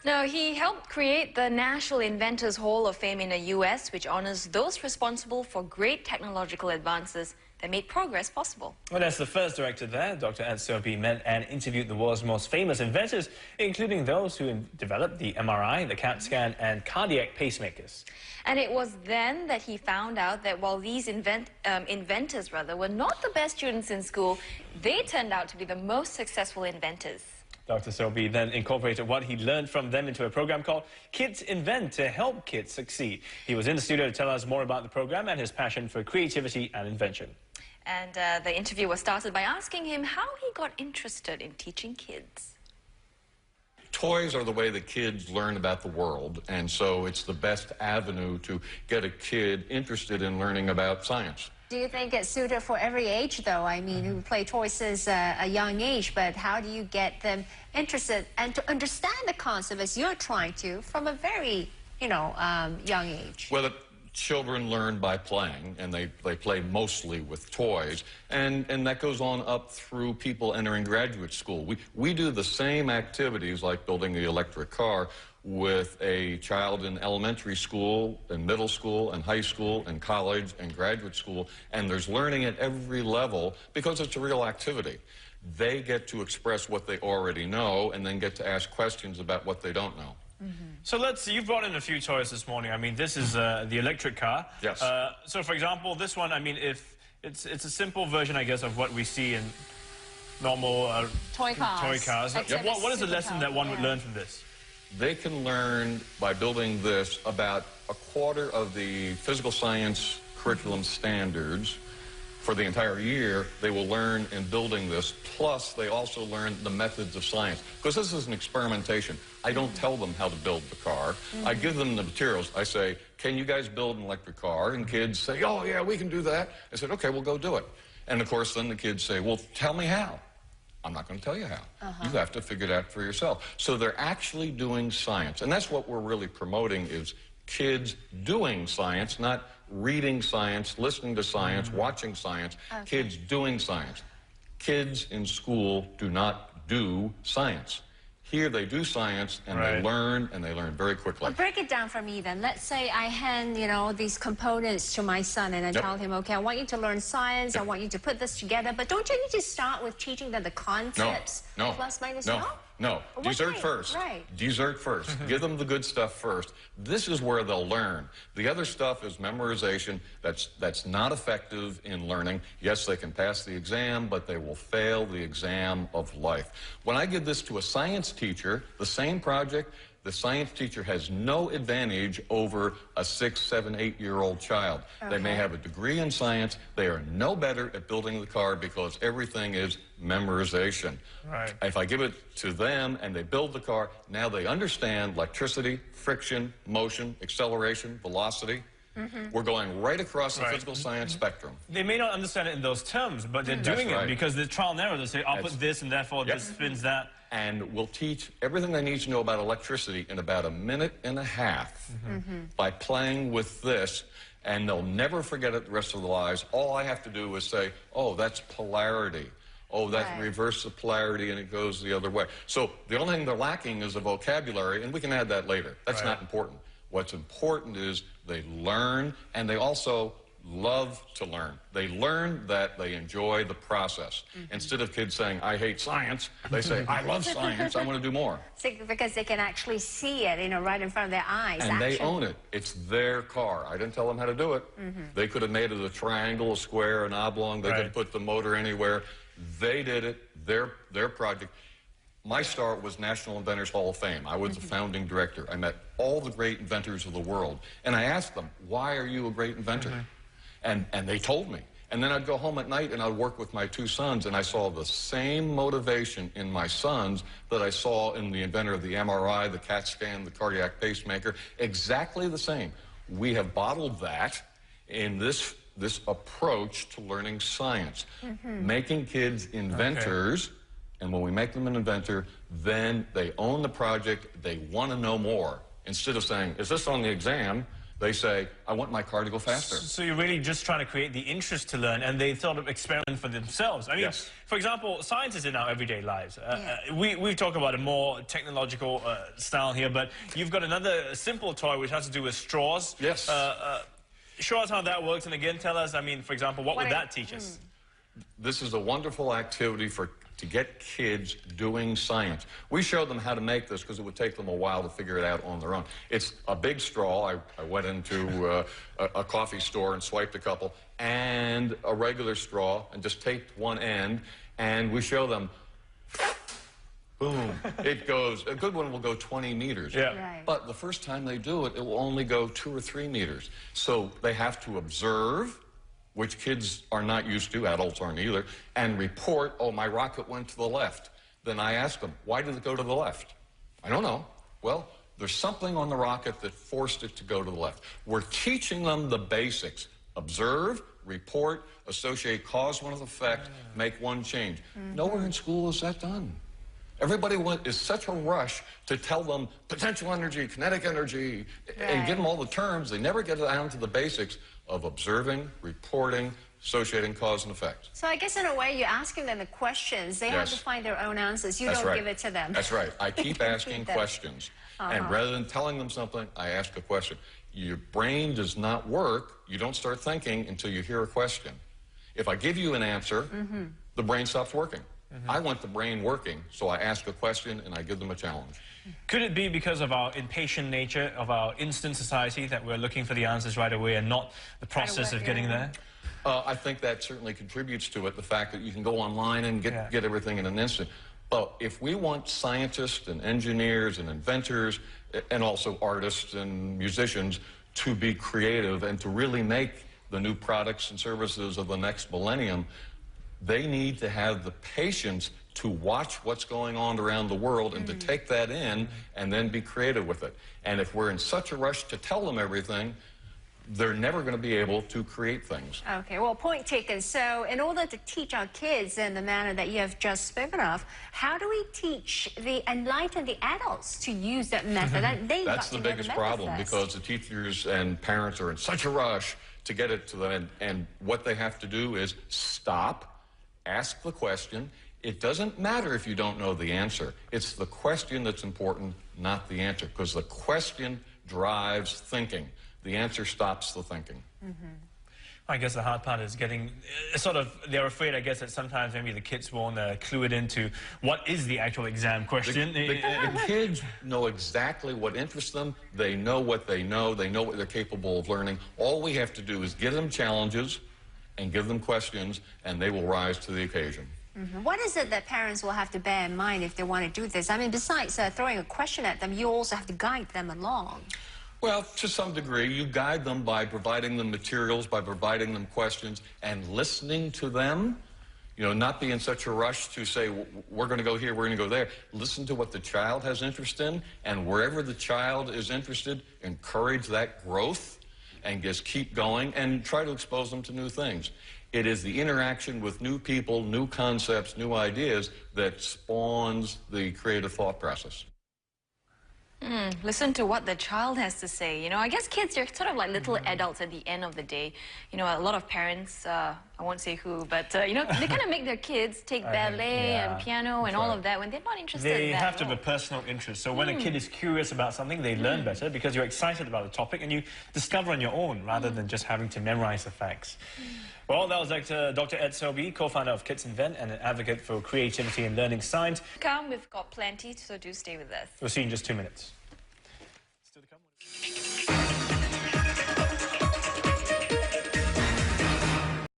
Now, he helped create the National Inventors Hall of Fame in the U.S., which honors those responsible for great technological advances that made progress possible. Well, as the first director there, Dr. Sobey met and interviewed the world's most famous inventors, including those who developed the MRI, the CAT scan, and cardiac pacemakers. And it was then that he found out that while these inventors were not the best students in school, they turned out to be the most successful inventors. Dr. Sobey then incorporated what he learned from them into a program called Kids Invent to help kids succeed. He was in the studio to tell us more about the program and his passion for creativity and invention. And the interview was started by asking him how he got interested in teaching kids. Toys are the way that kids learn about the world, and so it's the best avenue to get a kid interested in learning about science. Do you think it's suited for every age, though? I mean, you play toys since a young age, but how do you get them interested and to understand the concept as you're trying to from a very, young age? Well, children learn by playing, and they play mostly with toys, and that goes on up through people entering graduate school. We do the same activities like building the electric car with a child in elementary school, and middle school, and high school, and college, and graduate school, and there's learning at every level because it's a real activity. They get to express what they already know and then get to ask questions about what they don't know. So you've brought in a few toys this morning. I mean, this is the electric car. Yes. So for example, this one, I mean, if it's a simple version, I guess, of what we see in normal toy cars. What is the lesson that one would learn from this? They can learn by building this about a quarter of the physical science curriculum standards for the entire year. They will learn in building this, plus they also learn the methods of science, because this is an experimentation. I don't tell them how to build the car. I give them the materials. I say, can you guys build an electric car? And kids say, oh yeah, we can do that. I said, okay, we'll go do it. And of course then the kids say, well, tell me how. I'm not going to tell you how. You have to figure it out for yourself. So they're actually doing science, and that's what we're really promoting, is kids doing science, not reading science, listening to science, watching science. Kids doing science. Kids in school do not do science. Here they do science, and they learn very quickly. Well, break it down for me then. Let's say I hand, these components to my son, and I tell him, okay, I want you to learn science, I want you to put this together, but don't you need to start with teaching them the concepts? No. Plus, minus, No. Dessert first. Dessert first. Give them the good stuff first. This is where they'll learn. The other stuff is memorization. That's not effective in learning. Yes, they can pass the exam, but they will fail the exam of life. When I give this to a science teacher, the same project, the science teacher has no advantage over a 6-, 7-, 8-year-old child. They may have a degree in science. They are no better at building the car because everything is memorization. If I give it to them and they build the car, now they understand electricity, friction, motion, acceleration, velocity. We're going right across the physical science spectrum. They may not understand it in those terms, but they're doing it because the trial and error. They say, I'll put this, and therefore this spins that. And we'll teach everything they need to know about electricity in about 1.5 minutes by playing with this, and they'll never forget it the rest of their lives. All I have to do is say, oh, that's polarity. Oh, that reverse the polarity, and it goes the other way. So the only thing they're lacking is a vocabulary, and we can add that later. That's not important. What's important is they learn, and they also love to learn. They learn that they enjoy the process. Instead of kids saying, I hate science, they say, I love science, I want to do more. Because they can actually see it, right in front of their eyes. And they own it. It's their car. I didn't tell them how to do it. They could have made it a triangle, a square, an oblong. They could have put the motor anywhere. They did it, their project. My start was National Inventors Hall of Fame. I was the founding director. I met all the great inventors of the world. And I asked them, why are you a great inventor? And they told me. And then I'd go home at night and I'd work with my 2 sons, and I saw the same motivation in my sons that I saw in the inventor of the MRI, the CAT scan, the cardiac pacemaker. Exactly the same. We have bottled that in this approach to learning science. Making kids inventors. And when we make them an inventor, then they own the project, they want to know more. Instead of saying, is this on the exam? They say, I want my car to go faster. So you're really just trying to create the interest to learn, and they sort of experiment for themselves. I mean, Yes. for example, science is in our everyday lives. We've talked about a more technological style here, but you've got another simple toy which has to do with straws. Yes. Show us how that works, and again, tell us, I mean, for example, what would that teach us? This is a wonderful activity to get kids doing science. We showed them how to make this because it would take them a while to figure it out on their own. It's a big straw. I went into a coffee store and swiped a couple, and a regular straw, and just taped one end, and we show them, boom, it goes, a good one will go 20 meters. Yeah. Right. But the first time they do it, it will only go 2 or 3 meters. So they have to observe, which kids are not used to, adults aren't either, and report, oh, my rocket went to the left. Then I ask them, why did it go to the left? I don't know. Well, there's something on the rocket that forced it to go to the left. We're teaching them the basics. Observe, report, associate cause with effect, make one change. Nowhere in school is that done. Everybody is such a rush to tell them potential energy, kinetic energy, and give them all the terms. They never get down to the basics of observing, reporting, associating cause and effect. So I guess in a way you're asking them the questions. They have to find their own answers. You That's don't right. give it to them. That's right. I keep asking them. questions. And rather than telling them something, I ask a question. Your brain does not work. You don't start thinking until you hear a question. If I give you an answer, the brain stops working. I want the brain working, so I ask a question and I give them a challenge. Could it be because of our impatient nature, of our instant society, that we're looking for the answers right away and not the process of getting there? I think that certainly contributes to it, the fact that you can go online and get everything in an instant. But if we want scientists and engineers and inventors and also artists and musicians to be creative and to really make the new products and services of the next millennium, they need to have the patience to watch what's going on around the world and to take that in and then be creative with it. And if we're in such a rush to tell them everything, they're never going to be able to create things. Okay, well, point taken. So in order to teach our kids in the manner that you have just spoken of, how do we teach enlighten the adults to use that method? That's the biggest problem, because the teachers and parents are in such a rush to get it to them. And what they have to do is stop, ask the question. It doesn't matter if you don't know the answer. It's the question that's important, not the answer, because the question drives thinking. The answer stops the thinking. I guess the hard part is getting, they're afraid, I guess, that sometimes maybe the kids won't clue it into what is the actual exam question. The kids know exactly what interests them. They know what they know. They know what they're capable of learning. All we have to do is give them challenges and give them questions, and they will rise to the occasion. What is it that parents will have to bear in mind if they want to do this? I mean, besides throwing a question at them, you also have to guide them along. Well, to some degree, you guide them by providing them materials, by providing them questions, and listening to them. You know, not be in such a rush to say, we're going to go here, we're going to go there. Listen to what the child has interest in, and wherever the child is interested, encourage that growth, and just keep going, and try to expose them to new things. It is the interaction with new people, new concepts, new ideas that spawns the creative thought process. Listen to what the child has to say. You know, I guess kids are sort of like little adults at the end of the day. You know, a lot of parents, I won't say who, but, you know, they kind of make their kids take ballet and piano and all of that when they're not interested in that. They have to have a personal interest. So when a kid is curious about something, they learn better because you're excited about the topic and you discover on your own rather than just having to memorize the facts. Well, that was Dr. Ed Sobey, co-founder of Kids Invent and an advocate for creativity and learning science. Come, we've got plenty, so do stay with us. We'll see you in just 2 minutes.